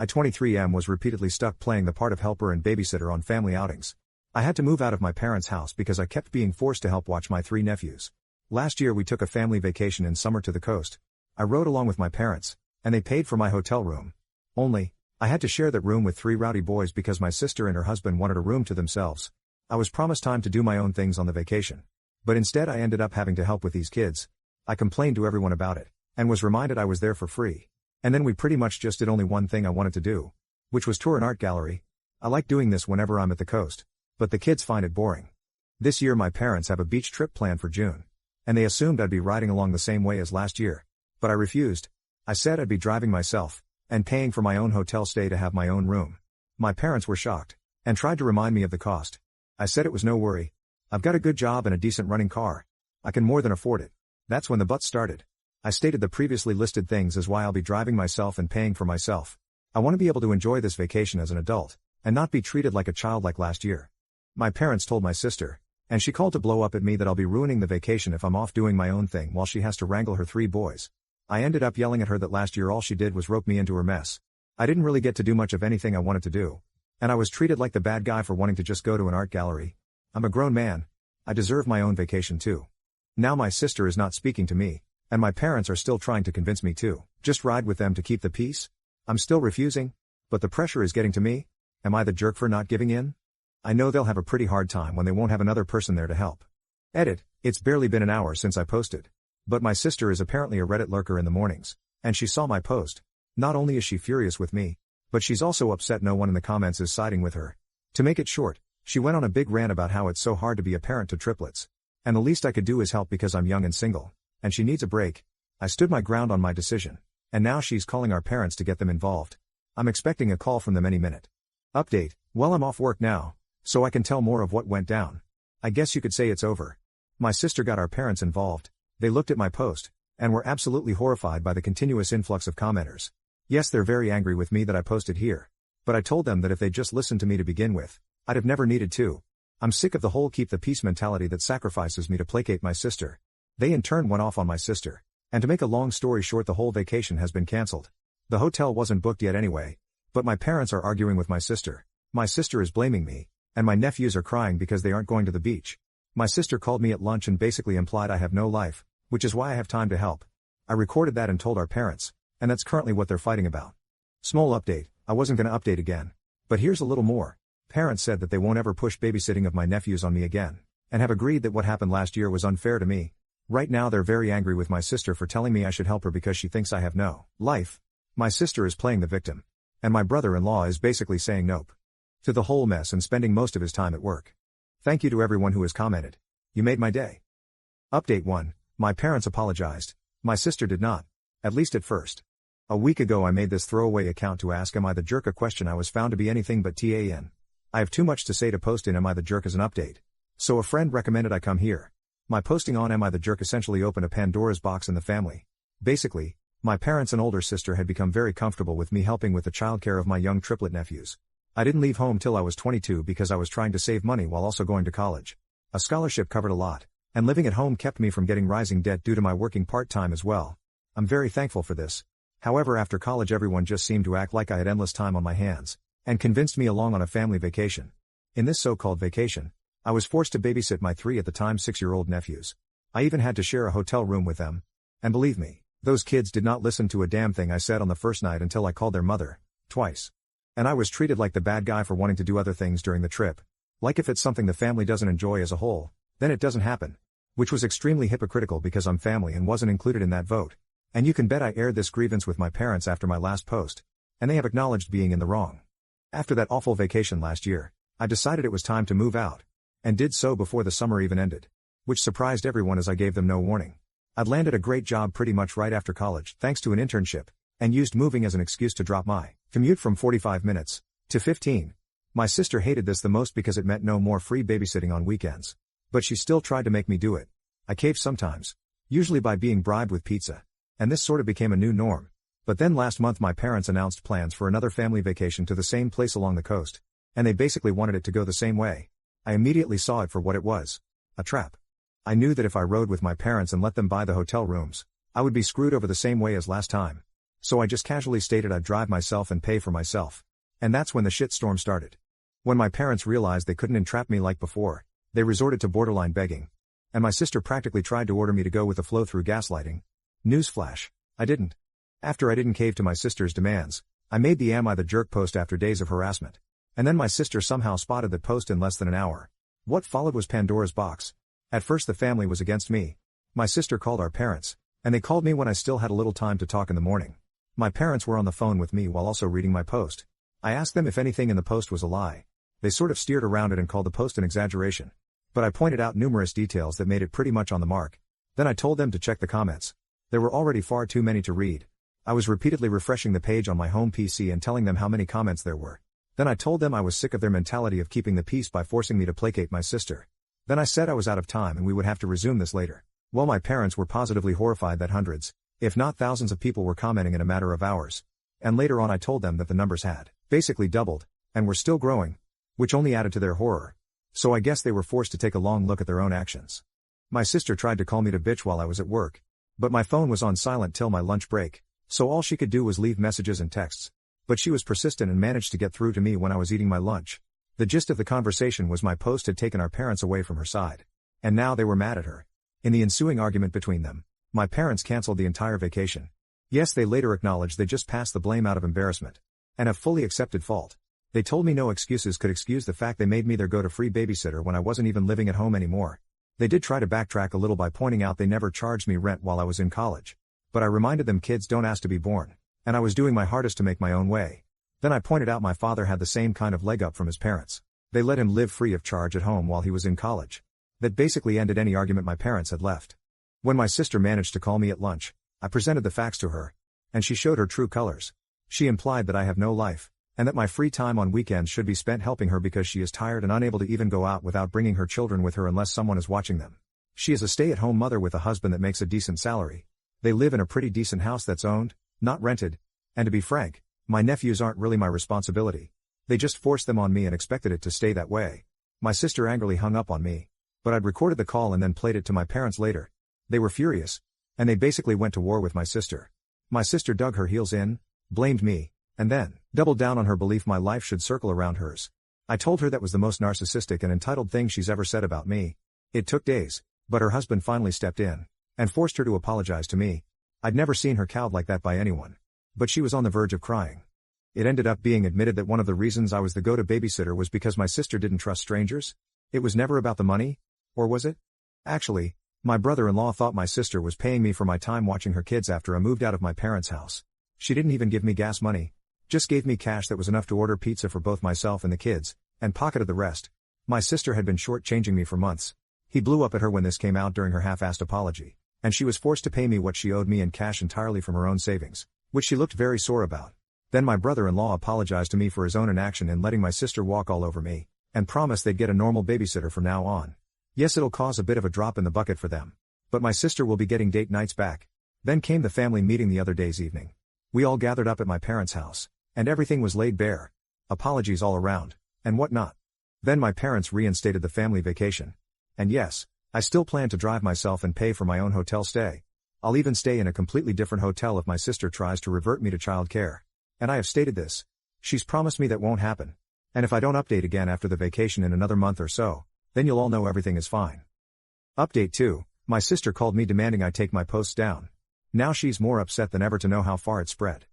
I 23M was repeatedly stuck playing the part of helper and babysitter on family outings. I had to move out of my parents' house because I kept being forced to help watch my 3 nephews. Last year we took a family vacation in summer to the coast. I rode along with my parents, and they paid for my hotel room. Only, I had to share that room with 3 rowdy boys because my sister and her husband wanted a room to themselves. I was promised time to do my own things on the vacation. But instead I ended up having to help with these kids. I complained to everyone about it, and was reminded I was there for free. And then we pretty much just did only one thing I wanted to do, which was tour an art gallery. I like doing this whenever I'm at the coast, but the kids find it boring. This year my parents have a beach trip planned for June, and they assumed I'd be riding along the same way as last year, but I refused. I said I'd be driving myself, and paying for my own hotel stay to have my own room. My parents were shocked, and tried to remind me of the cost. I said it was no worry. I've got a good job and a decent running car. I can more than afford it. That's when the buts started. I stated the previously listed things as why I'll be driving myself and paying for myself. I want to be able to enjoy this vacation as an adult, and not be treated like a child like last year. My parents told my sister, and she called to blow up at me that I'll be ruining the vacation if I'm off doing my own thing while she has to wrangle her 3 boys. I ended up yelling at her that last year all she did was rope me into her mess. I didn't really get to do much of anything I wanted to do. And I was treated like the bad guy for wanting to just go to an art gallery. I'm a grown man. I deserve my own vacation too. Now my sister is not speaking to me, and my parents are still trying to convince me to just ride with them to keep the peace. I'm still refusing, but the pressure is getting to me. Am I the jerk for not giving in? I know they'll have a pretty hard time when they won't have another person there to help. Edit, it's barely been an hour since I posted. But my sister is apparently a Reddit lurker in the mornings, and she saw my post. Not only is she furious with me, but she's also upset no one in the comments is siding with her. To make it short, she went on a big rant about how it's so hard to be a parent to triplets. And the least I could do is help because I'm young and single, and she needs a break. I stood my ground on my decision, and now she's calling our parents to get them involved. I'm expecting a call from them any minute. Update, well I'm off work now, so I can tell more of what went down. I guess you could say it's over. My sister got our parents involved. They looked at my post, and were absolutely horrified by the continuous influx of commenters. Yes, they're very angry with me that I posted here. But I told them that if they just listened to me to begin with, I'd have never needed to. I'm sick of the whole keep the peace mentality that sacrifices me to placate my sister. They in turn went off on my sister. And to make a long story short, the whole vacation has been cancelled. The hotel wasn't booked yet anyway. But my parents are arguing with my sister. My sister is blaming me. And my nephews are crying because they aren't going to the beach. My sister called me at lunch and basically implied I have no life, which is why I have time to help. I recorded that and told our parents, and that's currently what they're fighting about. Small update, I wasn't gonna update again. But here's a little more. Parents said that they won't ever push babysitting of my nephews on me again, and have agreed that what happened last year was unfair to me. Right now they're very angry with my sister for telling me I should help her because she thinks I have no life. My sister is playing the victim. And my brother-in-law is basically saying nope to the whole mess and spending most of his time at work. Thank you to everyone who has commented. You made my day. Update 1. My parents apologized. My sister did not. At least at first. A week ago I made this throwaway account to ask Am I the Jerk a question I was found to be anything but TAN. I have too much to say to post in Am I the Jerk as an update. So a friend recommended I come here. My posting on Am I the Jerk essentially opened a Pandora's box in the family. Basically, my parents and older sister had become very comfortable with me helping with the childcare of my young triplet nephews. I didn't leave home till I was 22 because I was trying to save money while also going to college. A scholarship covered a lot, and living at home kept me from getting rising debt due to my working part-time as well. I'm very thankful for this. However, after college everyone just seemed to act like I had endless time on my hands, and convinced me along on a family vacation. In this so-called vacation, I was forced to babysit my 3 at the time 6-year-old nephews. I even had to share a hotel room with them. And believe me, those kids did not listen to a damn thing I said on the first night until I called their mother, twice. And I was treated like the bad guy for wanting to do other things during the trip. Like if it's something the family doesn't enjoy as a whole, then it doesn't happen. Which was extremely hypocritical because I'm family and wasn't included in that vote. And you can bet I aired this grievance with my parents after my last post. And they have acknowledged being in the wrong. After that awful vacation last year, I decided it was time to move out. And did so before the summer even ended. Which surprised everyone as I gave them no warning. I'd landed a great job pretty much right after college thanks to an internship, and used moving as an excuse to drop my commute from 45 minutes to 15. My sister hated this the most because it meant no more free babysitting on weekends. But she still tried to make me do it. I caved sometimes. Usually by being bribed with pizza. And this sort of became a new norm. But then last month my parents announced plans for another family vacation to the same place along the coast. And they basically wanted it to go the same way. I immediately saw it for what it was. A trap. I knew that if I rode with my parents and let them buy the hotel rooms, I would be screwed over the same way as last time. So I just casually stated I'd drive myself and pay for myself. And that's when the shitstorm started. When my parents realized they couldn't entrap me like before, they resorted to borderline begging. And my sister practically tried to order me to go with the flow through gaslighting. Newsflash, I didn't. After I didn't cave to my sister's demands, I made the "Am I the Jerk" post after days of harassment. And then my sister somehow spotted that post in less than an hour. What followed was Pandora's box. At first the family was against me. My sister called our parents, and they called me when I still had a little time to talk in the morning. My parents were on the phone with me while also reading my post. I asked them if anything in the post was a lie. They sort of steered around it and called the post an exaggeration. But I pointed out numerous details that made it pretty much on the mark. Then I told them to check the comments. There were already far too many to read. I was repeatedly refreshing the page on my home PC and telling them how many comments there were. Then I told them I was sick of their mentality of keeping the peace by forcing me to placate my sister. Then I said I was out of time and we would have to resume this later. Well, my parents were positively horrified that hundreds, if not thousands of people were commenting in a matter of hours. And later on I told them that the numbers had basically doubled, and were still growing, which only added to their horror. So I guess they were forced to take a long look at their own actions. My sister tried to call me to bitch while I was at work. But my phone was on silent till my lunch break, so all she could do was leave messages and texts. But she was persistent and managed to get through to me when I was eating my lunch. The gist of the conversation was my post had taken our parents away from her side. And now they were mad at her. In the ensuing argument between them, my parents canceled the entire vacation. Yes, they later acknowledged they just passed the blame out of embarrassment. And have fully accepted fault. They told me no excuses could excuse the fact they made me their go-to-free babysitter when I wasn't even living at home anymore. They did try to backtrack a little by pointing out they never charged me rent while I was in college. But I reminded them kids don't ask to be born. And I was doing my hardest to make my own way. Then I pointed out my father had the same kind of leg up from his parents. They let him live free of charge at home while he was in college. That basically ended any argument my parents had left. When my sister managed to call me at lunch, I presented the facts to her. And she showed her true colors. She implied that I have no life, and that my free time on weekends should be spent helping her because she is tired and unable to even go out without bringing her children with her unless someone is watching them. She is a stay-at-home mother with a husband that makes a decent salary. They live in a pretty decent house that's owned, not rented. And to be frank, my nephews aren't really my responsibility. They just forced them on me and expected it to stay that way. My sister angrily hung up on me. But I'd recorded the call and then played it to my parents later. They were furious. And they basically went to war with my sister. My sister dug her heels in, blamed me, and then doubled down on her belief my life should circle around hers. I told her that was the most narcissistic and entitled thing she's ever said about me. It took days, but her husband finally stepped in and forced her to apologize to me. I'd never seen her cowed like that by anyone. But she was on the verge of crying. It ended up being admitted that one of the reasons I was the go-to babysitter was because my sister didn't trust strangers. It was never about the money, or was it? Actually, my brother-in-law thought my sister was paying me for my time watching her kids after I moved out of my parents' house. She didn't even give me gas money, just gave me cash that was enough to order pizza for both myself and the kids, and pocketed the rest. My sister had been short-changing me for months. He blew up at her when this came out during her half-assed apology, and she was forced to pay me what she owed me in cash entirely from her own savings, which she looked very sore about. Then my brother-in-law apologized to me for his own inaction in letting my sister walk all over me, and promised they'd get a normal babysitter from now on. Yes, it'll cause a bit of a drop in the bucket for them. But my sister will be getting date nights back. Then came the family meeting the other day's evening. We all gathered up at my parents' house, and everything was laid bare. Apologies all around, and whatnot. Then my parents reinstated the family vacation. And yes, I still plan to drive myself and pay for my own hotel stay. I'll even stay in a completely different hotel if my sister tries to revert me to child care. And I have stated this. She's promised me that won't happen. And if I don't update again after the vacation in another month or so, then you'll all know everything is fine. Update 2. My sister called me demanding I take my posts down. Now she's more upset than ever to know how far it spread.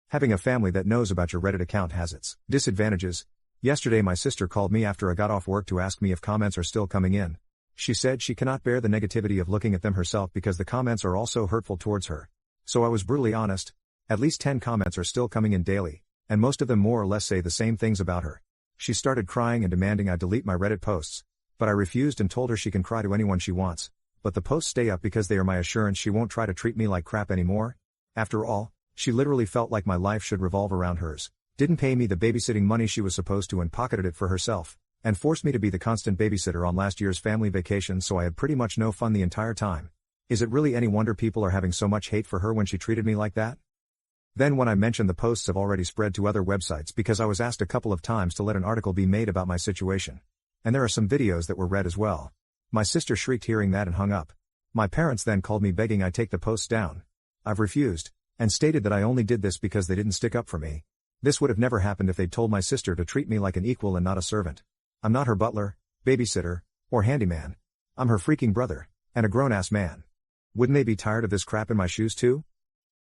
Having a family that knows about your Reddit account has its disadvantages. Yesterday my sister called me after I got off work to ask me if comments are still coming in. She said she cannot bear the negativity of looking at them herself because the comments are all so hurtful towards her. So I was brutally honest. At least 10 comments are still coming in daily, and most of them more or less say the same things about her. She started crying and demanding I delete my Reddit posts. But I refused and told her she can cry to anyone she wants. But the posts stay up because they are my assurance she won't try to treat me like crap anymore. After all, she literally felt like my life should revolve around hers, didn't pay me the babysitting money she was supposed to and pocketed it for herself, and forced me to be the constant babysitter on last year's family vacation so I had pretty much no fun the entire time. Is it really any wonder people are having so much hate for her when she treated me like that? Then when I mentioned the posts have already spread to other websites because I was asked a couple of times to let an article be made about my situation. And there are some videos that were read as well. My sister shrieked hearing that and hung up. My parents then called me begging I take the posts down. I've refused, and stated that I only did this because they didn't stick up for me. This would have never happened if they'd told my sister to treat me like an equal and not a servant. I'm not her butler, babysitter, or handyman. I'm her freaking brother, and a grown-ass man. Wouldn't they be tired of this crap in my shoes too?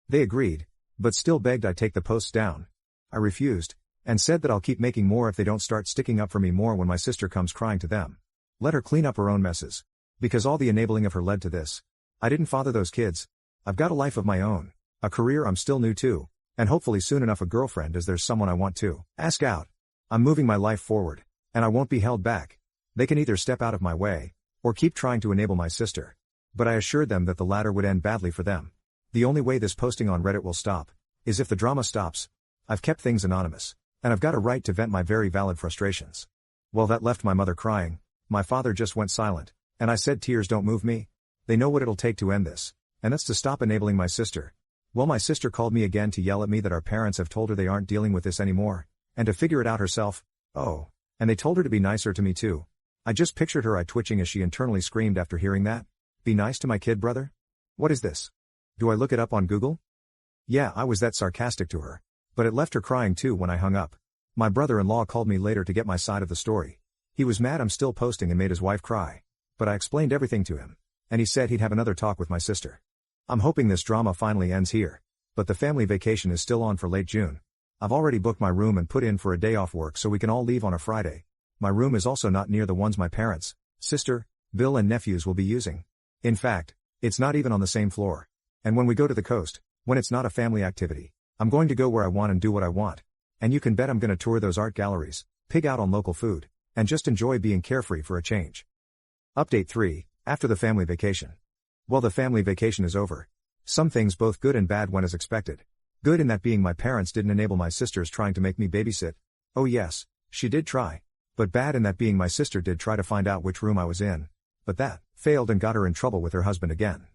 They agreed, but still begged I take the posts down. I refused, and said that I'll keep making more if they don't start sticking up for me more when my sister comes crying to them. Let her clean up her own messes. Because all the enabling of her led to this. I didn't father those kids. I've got a life of my own, a career I'm still new to, and hopefully soon enough a girlfriend as there's someone I want to ask out. I'm moving my life forward, and I won't be held back. They can either step out of my way, or keep trying to enable my sister. But I assured them that the latter would end badly for them. The only way this posting on Reddit will stop, is if the drama stops. I've kept things anonymous, and I've got a right to vent my very valid frustrations. Well, that left my mother crying. My father just went silent, and I said tears don't move me. They know what it'll take to end this, and that's to stop enabling my sister. Well, my sister called me again to yell at me that our parents have told her they aren't dealing with this anymore, and to figure it out herself. Oh, and they told her to be nicer to me too. I just pictured her eye twitching as she internally screamed after hearing that. Be nice to my kid, brother? What is this? Do I look it up on Google? Yeah, I was that sarcastic to her. But it left her crying too when I hung up. My brother-in-law called me later to get my side of the story. He was mad I'm still posting and made his wife cry. But I explained everything to him. And he said he'd have another talk with my sister. I'm hoping this drama finally ends here. But the family vacation is still on for late June. I've already booked my room and put in for a day off work so we can all leave on a Friday. My room is also not near the ones my parents, sister, Bill and nephews will be using. In fact, it's not even on the same floor. And when we go to the coast, when it's not a family activity, I'm going to go where I want and do what I want. And you can bet I'm going to tour those art galleries, pig out on local food, and just enjoy being carefree for a change. Update 3, after the family vacation. Well, the family vacation is over. Some things both good and bad went as expected. Good in that being my parents didn't enable my sisters trying to make me babysit. Oh yes, she did try. But bad in that being my sister did try to find out which room I was in. But that failed and got her in trouble with her husband again.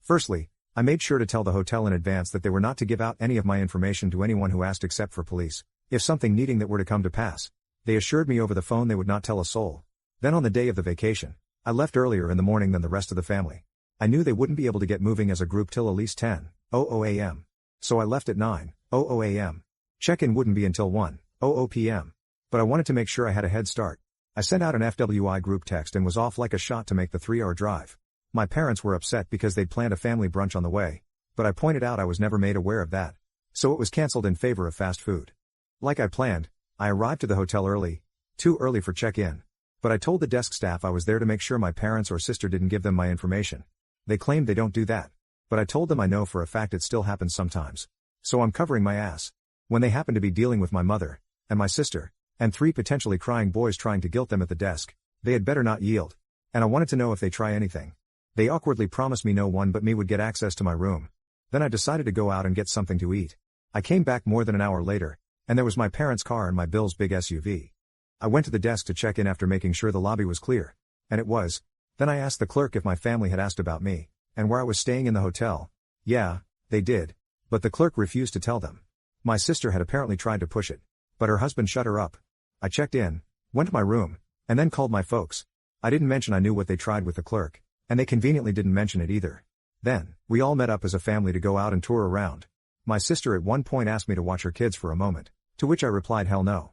Firstly, I made sure to tell the hotel in advance that they were not to give out any of my information to anyone who asked except for police. If something needing that were to come to pass, they assured me over the phone they would not tell a soul. Then on the day of the vacation, I left earlier in the morning than the rest of the family. I knew they wouldn't be able to get moving as a group till at least 10:00 a.m. So I left at 9:00 a.m. Check-in wouldn't be until 1:00 p.m. But I wanted to make sure I had a head start. I sent out an FWI group text and was off like a shot to make the 3-hour drive. My parents were upset because they'd planned a family brunch on the way, but I pointed out I was never made aware of that. So it was cancelled in favor of fast food. Like I planned, I arrived to the hotel early, too early for check-in. But I told the desk staff I was there to make sure my parents or sister didn't give them my information. They claimed they don't do that. But I told them I know for a fact it still happens sometimes. So I'm covering my ass. When they happen to be dealing with my mother, and my sister, and 3 potentially crying boys trying to guilt them at the desk, they had better not yield. And I wanted to know if they try anything. They awkwardly promised me no one but me would get access to my room. Then I decided to go out and get something to eat. I came back more than an hour later, and there was my parents' car and my Bill's big SUV. I went to the desk to check in after making sure the lobby was clear. And it was. Then I asked the clerk if my family had asked about me, and where I was staying in the hotel. Yeah, they did. But the clerk refused to tell them. My sister had apparently tried to push it. But her husband shut her up. I checked in, went to my room, and then called my folks. I didn't mention I knew what they tried with the clerk, and they conveniently didn't mention it either. Then, we all met up as a family to go out and tour around. My sister at one point asked me to watch her kids for a moment, to which I replied hell no.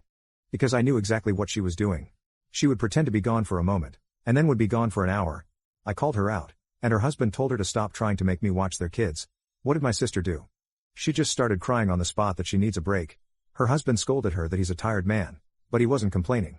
Because I knew exactly what she was doing. She would pretend to be gone for a moment, and then would be gone for an hour. I called her out, and her husband told her to stop trying to make me watch their kids. What did my sister do? She just started crying on the spot that she needs a break. Her husband scolded her that he's a tired man, but he wasn't complaining.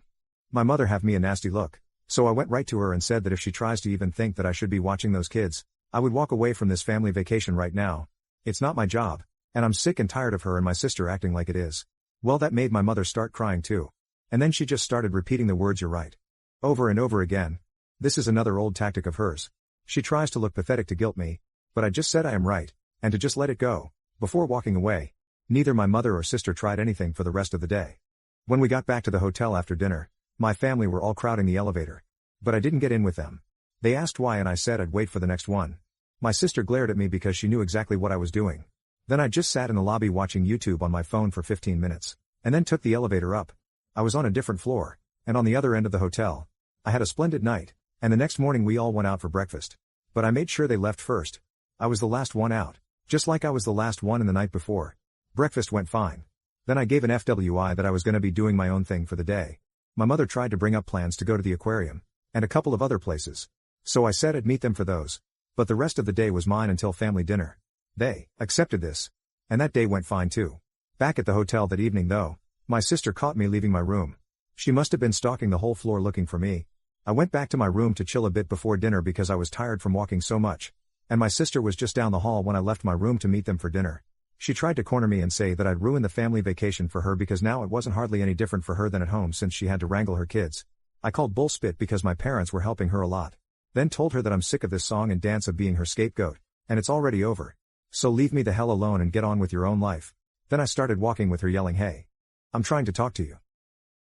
My mother gave me a nasty look, so I went right to her and said that if she tries to even think that I should be watching those kids, I would walk away from this family vacation right now. It's not my job, and I'm sick and tired of her and my sister acting like it is. Well, that made my mother start crying too. And then she just started repeating the words "you're right," over and over again. This is another old tactic of hers. She tries to look pathetic to guilt me, but I just said I am right, and to just let it go, before walking away. Neither my mother or sister tried anything for the rest of the day. When we got back to the hotel after dinner, my family were all crowding the elevator. But I didn't get in with them. They asked why and I said I'd wait for the next one. My sister glared at me because she knew exactly what I was doing. Then I just sat in the lobby watching YouTube on my phone for 15 minutes, and then took the elevator up. I was on a different floor, and on the other end of the hotel. I had a splendid night, and the next morning we all went out for breakfast. But I made sure they left first. I was the last one out, Just like I was the last one in the night before. Breakfast went fine. Then I gave an FYI that I was gonna be doing my own thing for the day. My mother tried to bring up plans to go to the aquarium, and a couple of other places. So I said I'd meet them for those. But the rest of the day was mine until family dinner. They accepted this. And that day went fine too. Back at the hotel that evening though, my sister caught me leaving my room. She must have been stalking the whole floor looking for me. I went back to my room to chill a bit before dinner because I was tired from walking so much. And my sister was just down the hall when I left my room to meet them for dinner. She tried to corner me and say that I'd ruined the family vacation for her because now it wasn't hardly any different for her than at home since she had to wrangle her kids. I called bullspit because my parents were helping her a lot. Then told her that I'm sick of this song and dance of being her scapegoat, and it's already over. So leave me the hell alone and get on with your own life. Then I started walking with her yelling, "Hey, I'm trying to talk to you."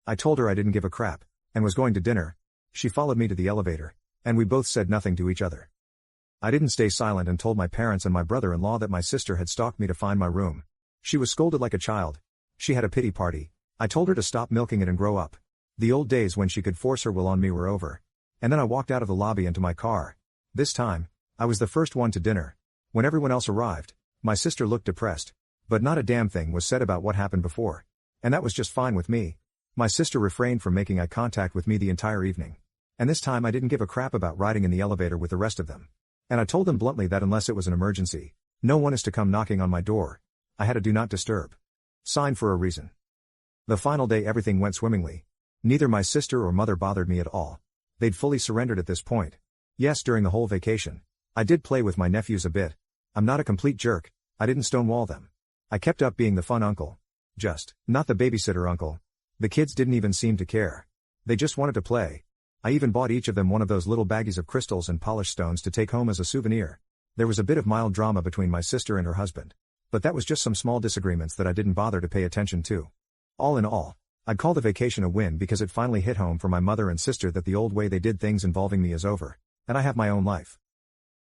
I told her I didn't give a crap, and was going to dinner. She followed me to the elevator, and we both said nothing to each other. I didn't stay silent and told my parents and my brother-in-law that my sister had stalked me to find my room. She was scolded like a child. She had a pity party. I told her to stop milking it and grow up. The old days when she could force her will on me were over. And then I walked out of the lobby into my car. This time, I was the first one to dinner. When everyone else arrived, my sister looked depressed. But not a damn thing was said about what happened before. And that was just fine with me. My sister refrained from making eye contact with me the entire evening. And this time I didn't give a crap about riding in the elevator with the rest of them. And I told them bluntly that unless it was an emergency, no one is to come knocking on my door. I had a do not disturb sign for a reason. The final day everything went swimmingly. Neither my sister or mother bothered me at all. They'd fully surrendered at this point. Yes, during the whole vacation, I did play with my nephews a bit. I'm not a complete jerk, I didn't stonewall them. I kept up being the fun uncle. Just, not the babysitter uncle. The kids didn't even seem to care. They just wanted to play. I even bought each of them one of those little baggies of crystals and polished stones to take home as a souvenir. There was a bit of mild drama between my sister and her husband. But that was just some small disagreements that I didn't bother to pay attention to. All in all, I'd call the vacation a win because it finally hit home for my mother and sister that the old way they did things involving me is over, and I have my own life.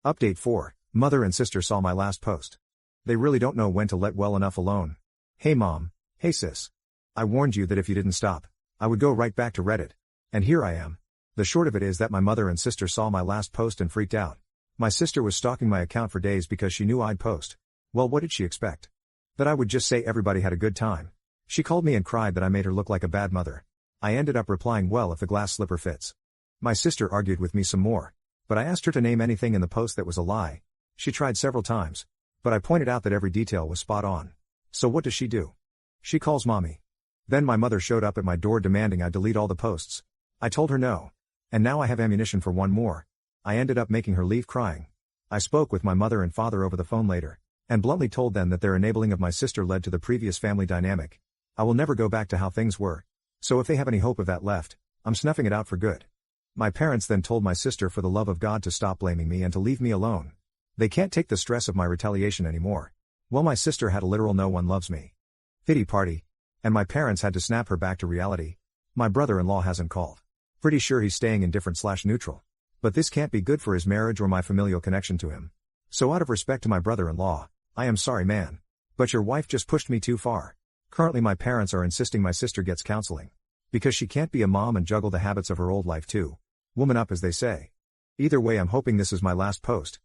Update 4, Mother and sister saw my last post. They really don't know when to let well enough alone. Hey mom, hey sis. I warned you that if you didn't stop, I would go right back to Reddit. And here I am. The short of it is that my mother and sister saw my last post and freaked out. My sister was stalking my account for days because she knew I'd post. Well, what did she expect? That I would just say everybody had a good time. She called me and cried that I made her look like a bad mother. I ended up replying, well, if the glass slipper fits. My sister argued with me some more, but I asked her to name anything in the post that was a lie. She tried several times, but I pointed out that every detail was spot on. So what does she do? She calls mommy. Then my mother showed up at my door demanding I delete all the posts. I told her no. And now I have ammunition for one more. I ended up making her leave crying. I spoke with my mother and father over the phone later, and bluntly told them that their enabling of my sister led to the previous family dynamic. I will never go back to how things were. So if they have any hope of that left, I'm snuffing it out for good. My parents then told my sister for the love of God to stop blaming me and to leave me alone. They can't take the stress of my retaliation anymore. Well, my sister had a literal no one loves me pity party, and my parents had to snap her back to reality. My brother-in-law hasn't called. Pretty sure he's staying indifferent/neutral. But this can't be good for his marriage or my familial connection to him. So out of respect to my brother-in-law, I am sorry man. But your wife just pushed me too far. Currently my parents are insisting my sister gets counseling. Because she can't be a mom and juggle the habits of her old life too. Woman up, as they say. Either way, I'm hoping this is my last post.